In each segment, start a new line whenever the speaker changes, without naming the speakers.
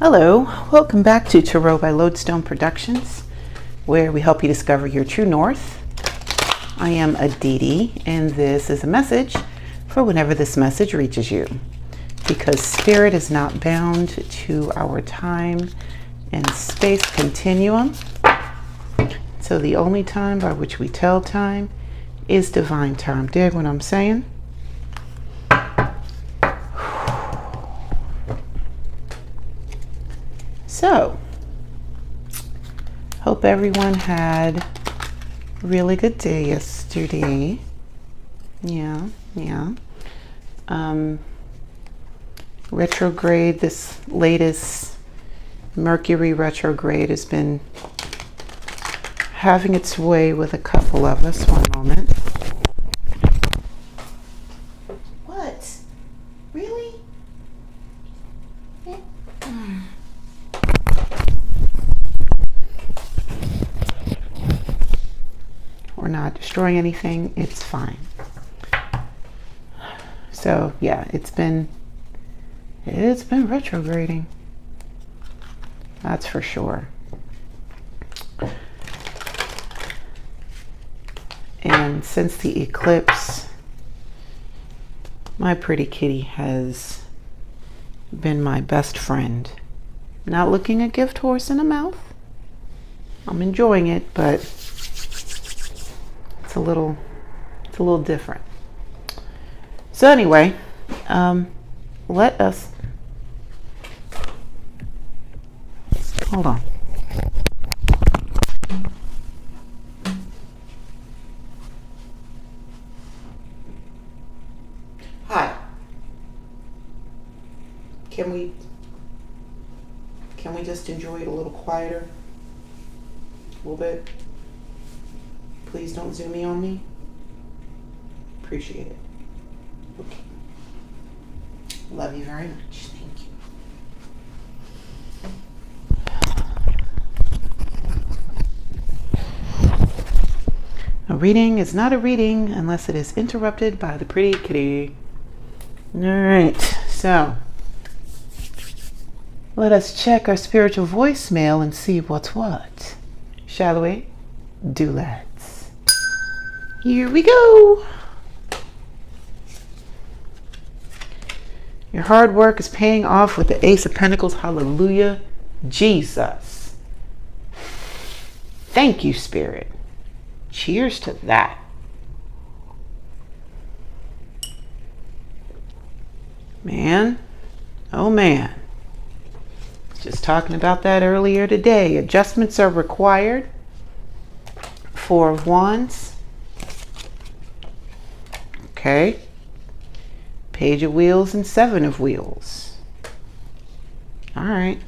Hello, welcome back to Tarot by Lodestone Productions, where we help you discover your true north. I am Aditi, and this is a message for whenever this message reaches you, because Spirit is not bound to our time and space continuum. So the only time by which we tell time is divine time. Dig what I'm saying? So, hope everyone had a really good day yesterday. Yeah. Retrograde, this latest Mercury retrograde has been having its way with a couple of us. One moment. What? Really? We're not destroying anything. It's fine. So yeah, it's been retrograding. That's for sure. And since the eclipse, my pretty kitty has been my best friend. Not looking a gift horse in the mouth. I'm enjoying it, but it's a little different. So anyway, let us hold on. Hi. Can we just enjoy it a little quieter? A little bit? Please don't zoom in on me. Appreciate it. Okay. Love you very much. Thank you. A reading is not a reading unless it is interrupted by the pretty kitty. All right. So let us check our spiritual voicemail and see what's what. Shall we? Do let's. Here we go. Your hard work is paying off with the Ace of Pentacles. Hallelujah. Jesus. Thank you, Spirit. Cheers to that. Man. Oh, man. Just talking about that earlier today. Adjustments are required. Four of Wands. Okay. Page of Wheels and Seven of Wheels. All right.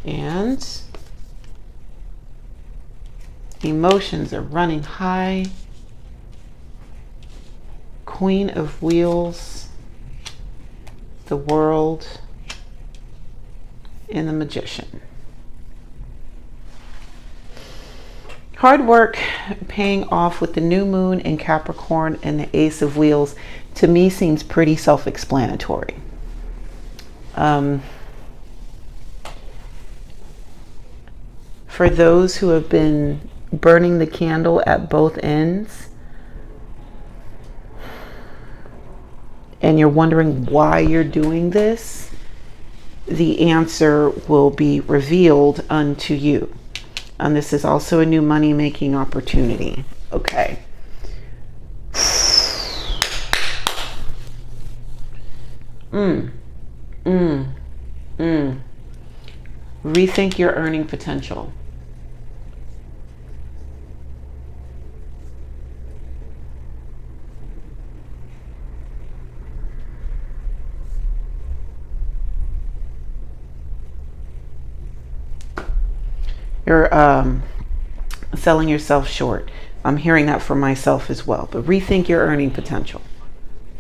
And emotions are running high. Queen of Wheels, the World, and the Magician. Hard work paying off with the new moon in Capricorn and the Ace of Wheels, to me, seems pretty self-explanatory. For those who have been burning the candle at both ends, and you're wondering why you're doing this, the answer will be revealed unto you. And this is also a new money-making opportunity. Okay. Rethink your earning potential. You're selling yourself short. I'm hearing that for myself as well. But rethink your earning potential.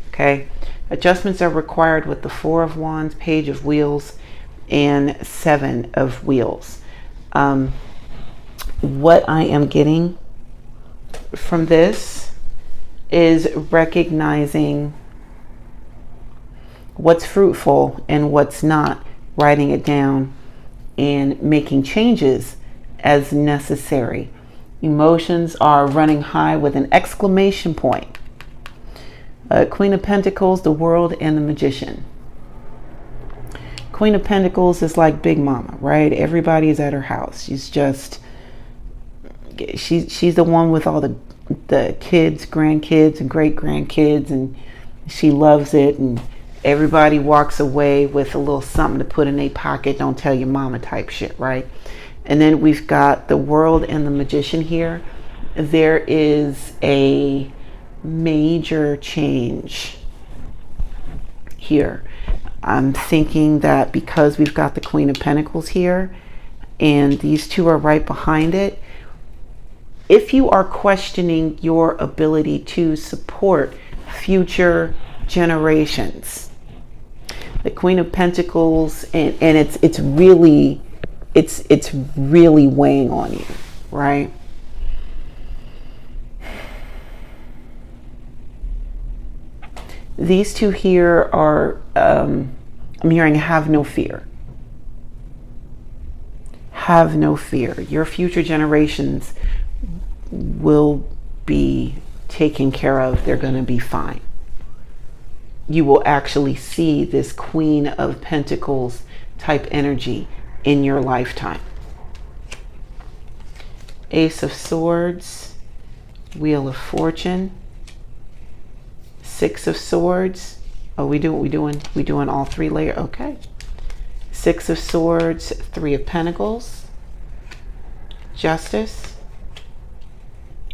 Okay? Adjustments are required with the Four of Wands, Page of Wheels, and Seven of Wheels. What I am getting from this is recognizing what's fruitful and what's not, writing it down, and making changes as necessary. Emotions are running high with an exclamation point. Queen of Pentacles, the World, and the Magician. Queen of Pentacles is like Big Mama, right? Everybody's at her house. She's the one with all the kids, grandkids, and great grandkids, and she loves it. And everybody walks away with a little something to put in their pocket. Don't tell your mama type shit, right? And then we've got the World and the Magician here. There is a major change here. I'm thinking that because we've got the Queen of Pentacles here and these two are right behind it, if you are questioning your ability to support future generations, the Queen of Pentacles, and it's really weighing on you, right? These two here are, I'm hearing have no fear. Have no fear. Your future generations will be taken care of. They're going to be fine. You will actually see this Queen of Pentacles type energy in your lifetime. Ace of Swords, Wheel of Fortune, Six of Swords. Oh, we doing all three layers. Okay. Six of Swords, Three of Pentacles, Justice,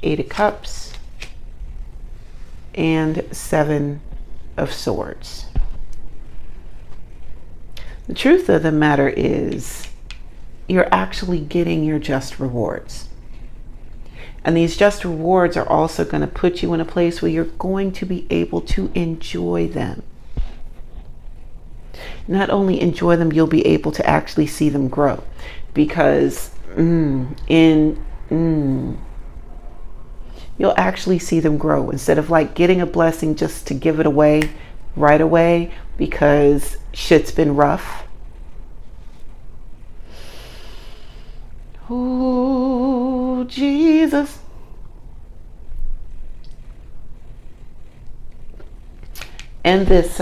Eight of Cups, and Seven of Swords. The truth of the matter is you're actually getting your just rewards. And these just rewards are also going to put you in a place where you're going to be able to enjoy them. Not only enjoy them, you'll be able to actually see them grow. Because you'll actually see them grow. Instead of like getting a blessing just to give it away right away because shit's been rough. Oh, Jesus. And this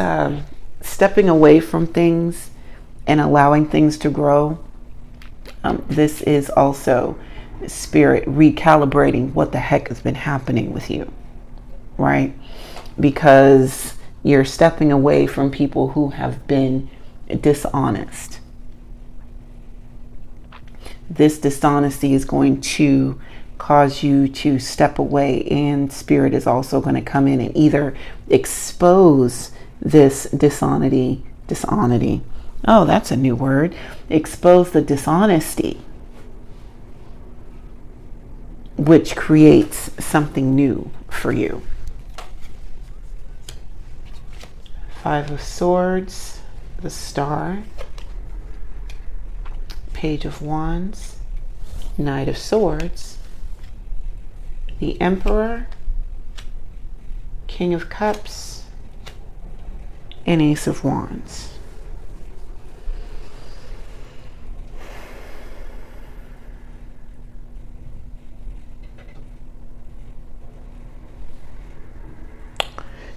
stepping away from things and allowing things to grow, this is also Spirit recalibrating what the heck has been happening with you, right? Because you're stepping away from people who have been dishonest. This dishonesty is going to cause you to step away, and Spirit is also going to come in and either expose this dishonesty. Oh, that's a new word. Expose the dishonesty, which creates something new for you. Five of Swords, the Star, Page of Wands, Knight of Swords, the Emperor, King of Cups, and Ace of Wands.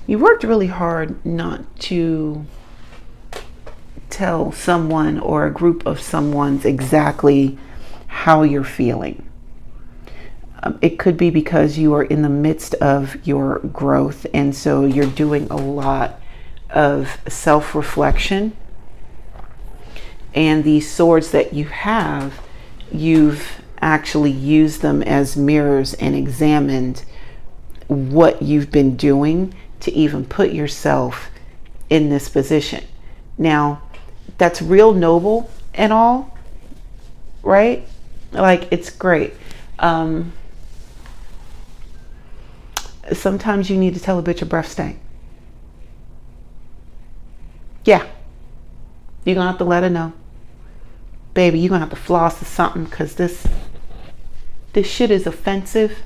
You worked really hard not to tell someone or a group of someone's exactly how you're feeling. It could be because you are in the midst of your growth, and so you're doing a lot of self-reflection. And these swords that you have, you've actually used them as mirrors and examined what you've been doing to even put yourself in this position. Now, that's real noble and all, right? Like, it's great. Sometimes you need to tell a bitch your breath stank. Yeah. You're gonna have to let her know. Baby, you're gonna have to floss or something, because this shit is offensive.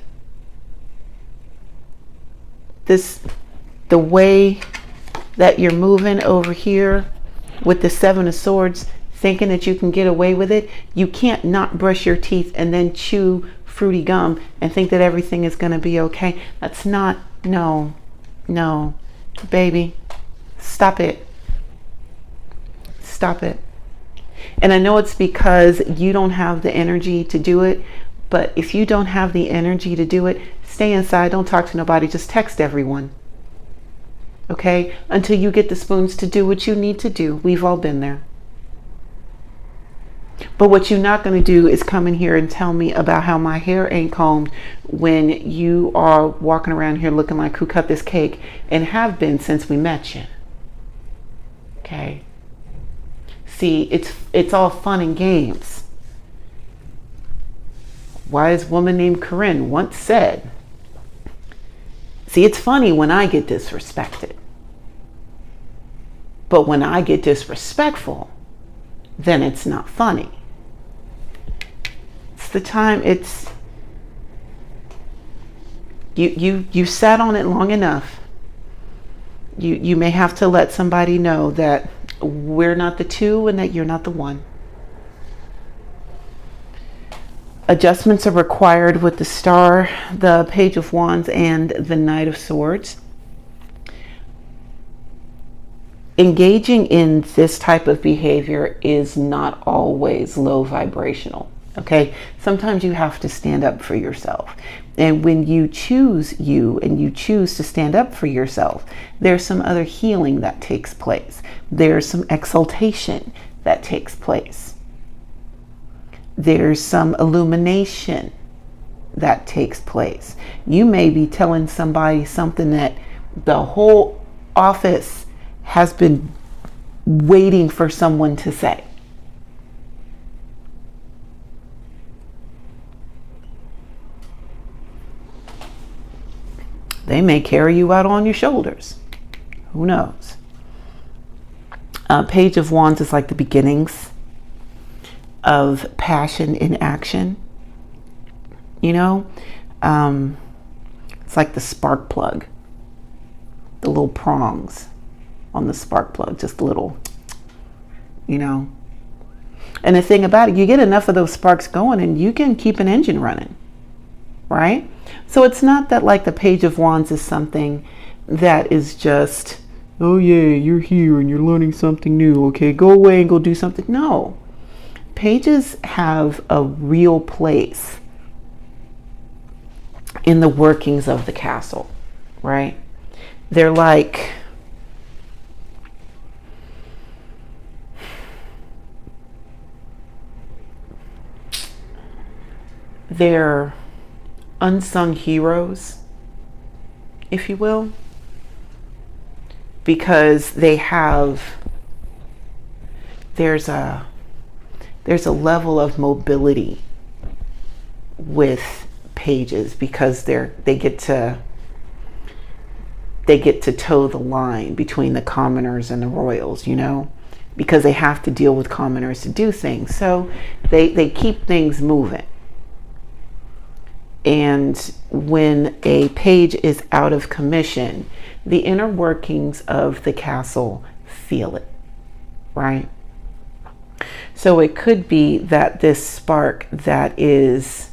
the way that you're moving over here with the Seven of Swords, thinking that you can get away with it. You can't not brush your teeth and then chew fruity gum and think that everything is going to be okay. That's not, no, baby, stop it. Stop it. And I know it's because you don't have the energy to do it, but if you don't have the energy to do it, stay inside, don't talk to nobody, just text everyone. Okay? Until you get the spoons to do what you need to do. We've all been there. But what you're not going to do is come in here and tell me about how my hair ain't combed when you are walking around here looking like who cut this cake, and have been since we met you. Okay? See, it's all fun and games. Wise woman named Corinne once said, see, it's funny when I get disrespected. But when I get disrespectful, then it's not funny. It's the time, it's you sat on it long enough. You may have to let somebody know that we're not the two and that you're not the one. Adjustments are required with the Star, the Page of Wands, and the Knight of Swords. Engaging in this type of behavior is not always low vibrational. Okay, sometimes you have to stand up for yourself. And when you choose you and you choose to stand up for yourself, there's some other healing that takes place. There's some exaltation that takes place. There's some illumination that takes place. You may be telling somebody something that the whole office has been waiting for someone to say. They may carry you out on your shoulders. Who knows? Page of Wands is like the beginnings of passion in action. You know, it's like the spark plug, the little prongs on the spark plug, just a little, you know. And the thing about it, you get enough of those sparks going and you can keep an engine running, right? So it's not that like the Page of Wands is something that is just, oh yeah, you're here and you're learning something new. Okay, go away and go do something. No. Pages have a real place in the workings of the castle, right? They're like, they're unsung heroes, if you will, because they have, there's a level of mobility with pages because they get to toe the line between the commoners and the royals, you know, because they have to deal with commoners to do things. So they keep things moving. And when a page is out of commission, the inner workings of the castle feel it, right? So it could be that this spark that is,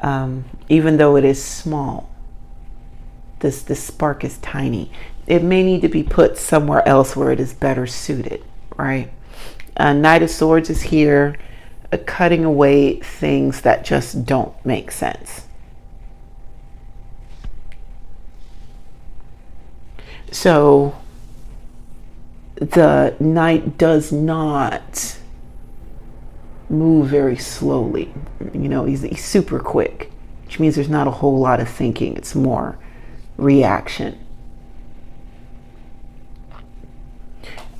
even though it is small, this spark is tiny. It may need to be put somewhere else where it is better suited, right? Knight of Swords is here, cutting away things that just don't make sense. So the Knight does not move very slowly. You know, he's super quick, which means there's not a whole lot of thinking. It's more reaction.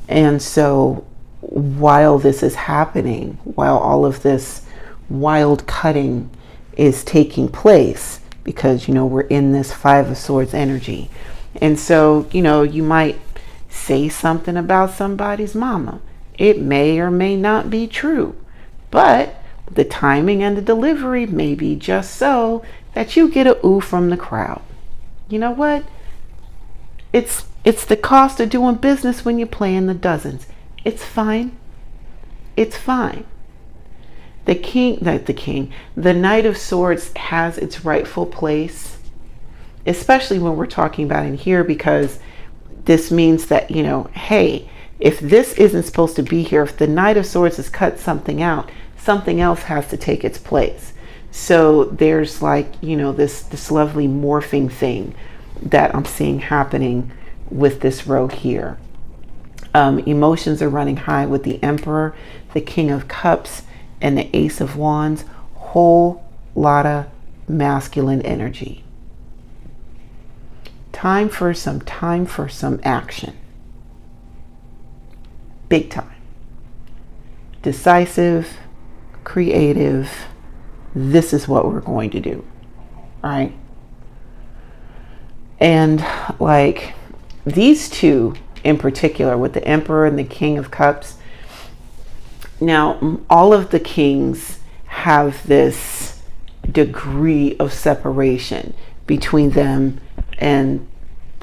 And so while this is happening, while all of this wild cutting is taking place, because, you know, we're in this Five of Swords energy. And so, you know, you might say something about somebody's mama. It may or may not be true, but the timing and the delivery may be just so that you get a ooh from the crowd. You know what? It's the cost of doing business when you're playing the dozens. It's fine. It's fine. The Knight of Swords has its rightful place, especially when we're talking about in here, because this means that, hey, if this isn't supposed to be here, if the Knight of Swords has cut something out, something else has to take its place. So there's this lovely morphing thing that I'm seeing happening with this row here. Emotions are running high with the Emperor, the King of Cups, and the Ace of Wands. Whole lot of masculine energy. Time for some action. Big time. Decisive, creative. This is what we're going to do. All right. And these two in particular, with the Emperor and the King of Cups. Now, all of the kings have this degree of separation between them and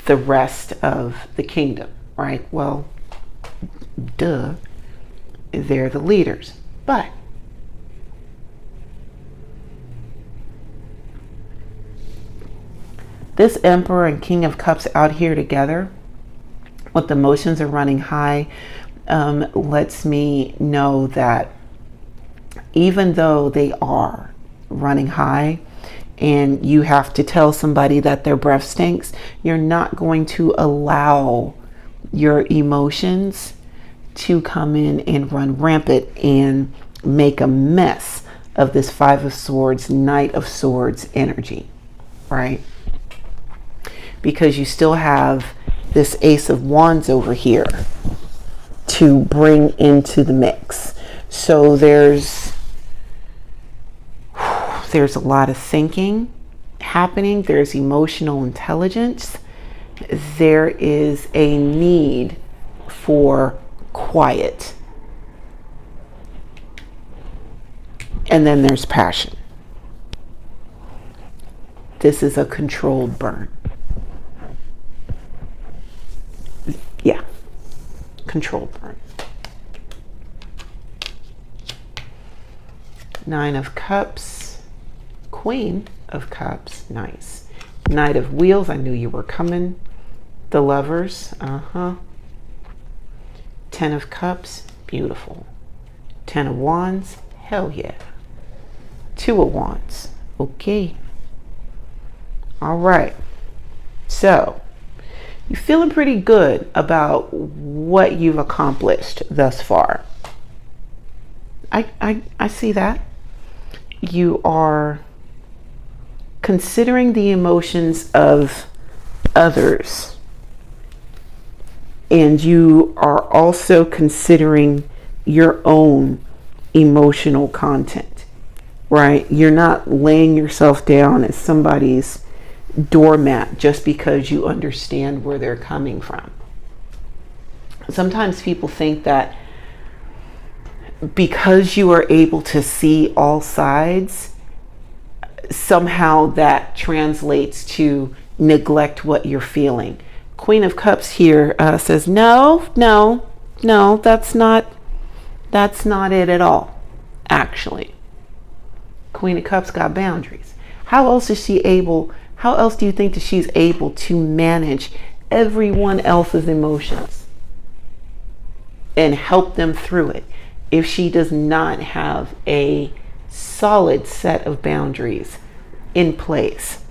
the rest of the kingdom, right? Well, duh, they're the leaders. But this Emperor and King of Cups out here together, with the emotions are running high, lets me know that even though they are running high and you have to tell somebody that their breath stinks, you're not going to allow your emotions to come in and run rampant and make a mess of this Five of Swords, Knight of Swords energy, right? Because you still have this Ace of Wands over here to bring into the mix. So there's a lot of thinking happening. There's emotional intelligence. There is a need for quiet. And then there's passion. This is a controlled burn. Yeah, controlled burn. Nine of Cups, Queen of Cups, nice. Knight of Wheels, I knew you were coming. The Lovers, Ten of Cups, beautiful. Ten of Wands, hell yeah. Two of Wands, okay. All right, so you're feeling pretty good about what you've accomplished thus far. I see that. You are considering the emotions of others, and you are also considering your own emotional content, right? You're not laying yourself down as somebody's doormat just because you understand where they're coming from. Sometimes people think that because you are able to see all sides, somehow that translates to neglect what you're feeling. Queen of Cups here says, no, that's not it at all, actually. Queen of Cups got boundaries. How else do you think that she's able to manage everyone else's emotions and help them through it if she does not have a solid set of boundaries in place?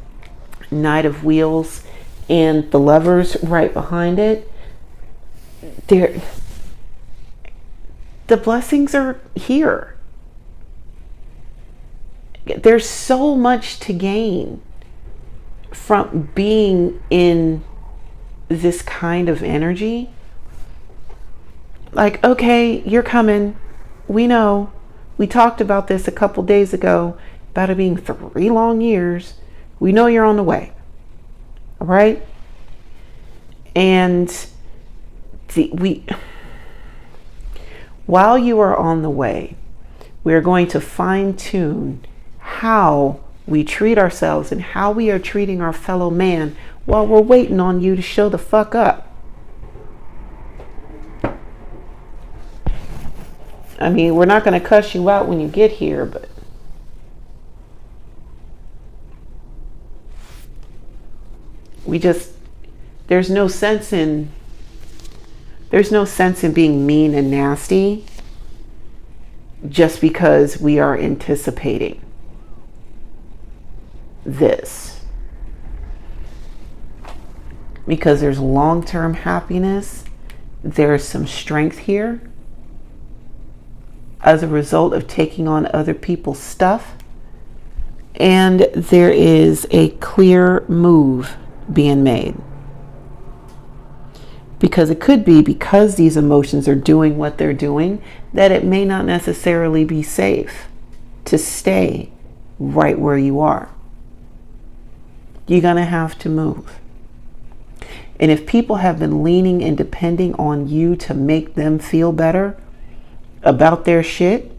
Knight of Wheels and the Lovers right behind it. The blessings are here. There's so much to gain from being in this kind of energy. Like, okay, you're coming. We know. We talked about this a couple days ago, about it being 3 long years. We know you're on the way. All right? And while you are on the way, we're going to fine-tune how we treat ourselves and how we are treating our fellow man while we're waiting on you to show the fuck up. I mean, we're not going to cuss you out when you get here, but there's no sense in being mean and nasty just because we are anticipating this. Because there's long-term happiness, there's some strength here as a result of taking on other people's stuff, and there is a clear move being made. Because it could be because these emotions are doing what they're doing, that it may not necessarily be safe to stay right where you are. You're going to have to move. And if people have been leaning and depending on you to make them feel better about their shit,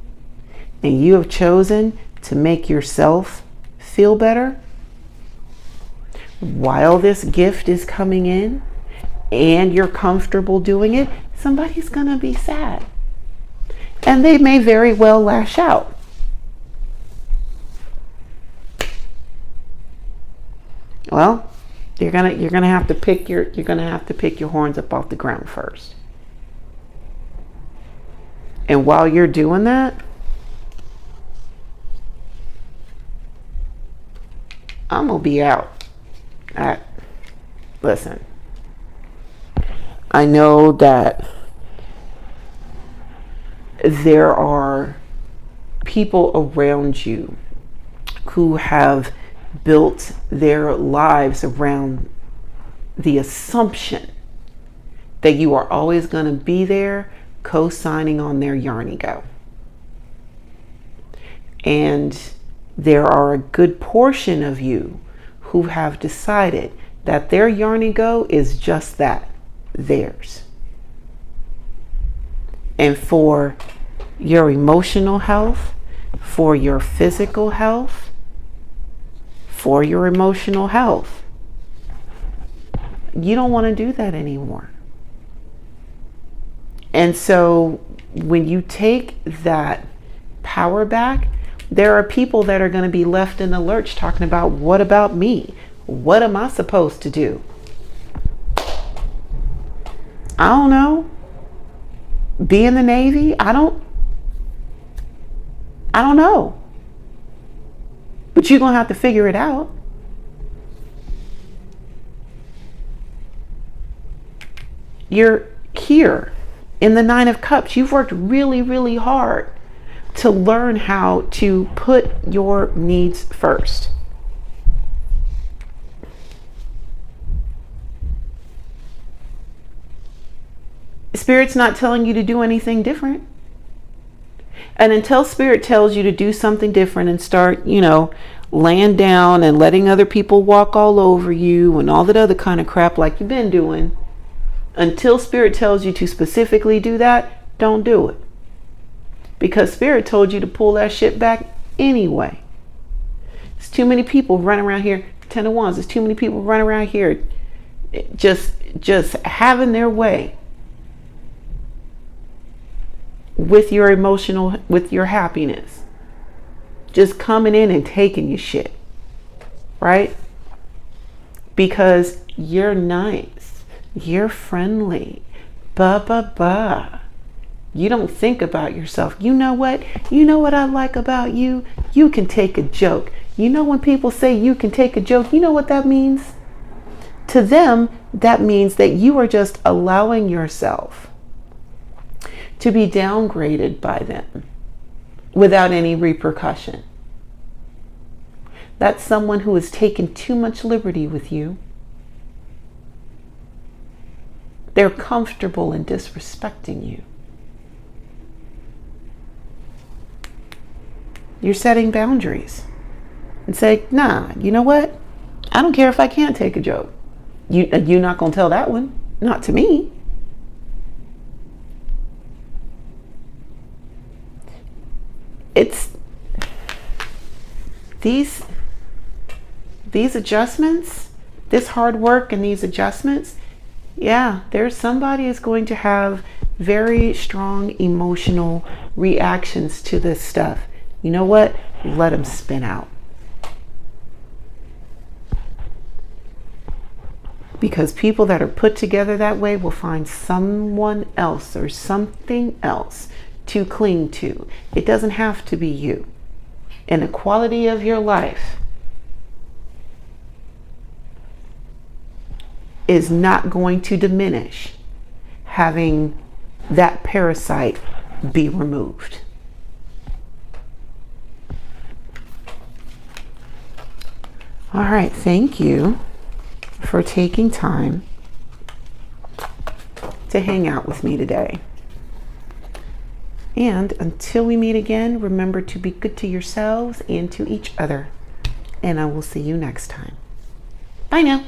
and you have chosen to make yourself feel better while this gift is coming in, and you're comfortable doing it, somebody's gonna be sad. And they may very well lash out. Well, you're gonna have to pick your horns up off the ground first. And while you're doing that, I'm gonna be out. Listen, I know that there are people around you who have built their lives around the assumption that you are always going to be there, co-signing on their yarn go. And there are a good portion of you who have decided that their yarn go is just that, theirs. And for your emotional health, for your physical health, for your emotional health, you don't want to do that anymore. And so when you take that power back, there are people that are going to be left in the lurch talking about, what about me? What am I supposed to do? I don't know. Be in the Navy? I don't know. But you're going to have to figure it out. You're here in the Nine of Cups. You've worked really, really hard to learn how to put your needs first. Spirit's not telling you to do anything different. And until Spirit tells you to do something different and start, laying down and letting other people walk all over you and all that other kind of crap like you've been doing, until Spirit tells you to specifically do that, don't do it. Because Spirit told you to pull that shit back anyway. There's too many people running around here, Ten of Wands, there's too many people running around here just having their way with your emotional, with your happiness. Just coming in and taking your shit. Right? Because you're nice. You're friendly. You don't think about yourself. You know what? You know what I like about you? You can take a joke. You know when people say you can take a joke, you know what that means? To them, that means that you are just allowing yourself to be downgraded by them without any repercussion. That's someone who has taken too much liberty with you. They're comfortable in disrespecting you. You're setting boundaries and say, nah, you know what? I don't care if I can't take a joke. You're not going to tell that one. Not to me. It's these adjustments, this hard work and these adjustments, yeah, there's somebody is going to have very strong emotional reactions to this stuff. You know what? Let them spin out. Because people that are put together that way will find someone else or something else to cling to. It doesn't have to be you. And the quality of your life is not going to diminish having that parasite be removed. All right, thank you for taking time to hang out with me today. And until we meet again, remember to be good to yourselves and to each other. And I will see you next time. Bye now.